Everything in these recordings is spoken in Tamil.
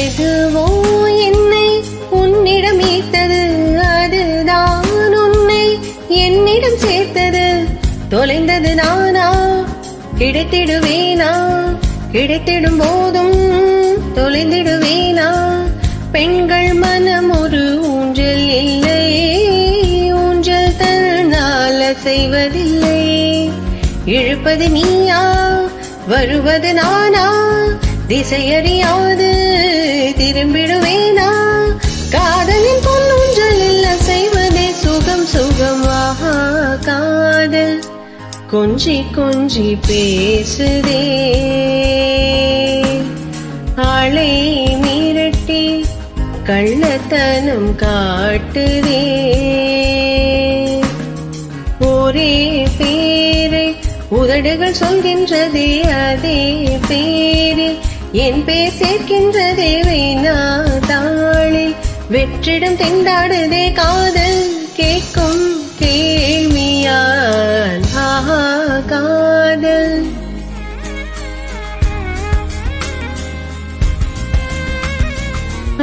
எதுவோ என்னை உன்னிடம் ஈர்த்தது, அதுதான் உன்னை என்னிடம் சேர்த்தது. தொலைந்தது நானா, கிடைத்திடுவேனா? கிடைத்திடும் போதும் தொலைந்திடுவேனா? பெண்கள் மனம் ஒரு ஊஞ்சல் இல்லை, ஊஞ்சல் தன்னால் செய்வதில்லை. இழுப்பது நீயா, வருவது நானா? திசையறியாது திரும்பிடுவேனா? காதலின் பொன்னூஞ்சலில் செய்வதே சுகம் சுகம். ஆஹா காதல் கொஞ்சி கொஞ்சி பேசுதே, ஆளை மிரட்டி கள்ளத்தனம் காட்டுதே. ஒரே பேரை உதடுகள் சொல்கின்றதே, அதே பேரில் என் பேர் சேர்க்கின்றதே. வைனா தாளி வெற்றிடம் திண்டாடுதே, காதல் கேட்கும் கேள்வியான். ஆஹா காதல்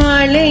ஆளை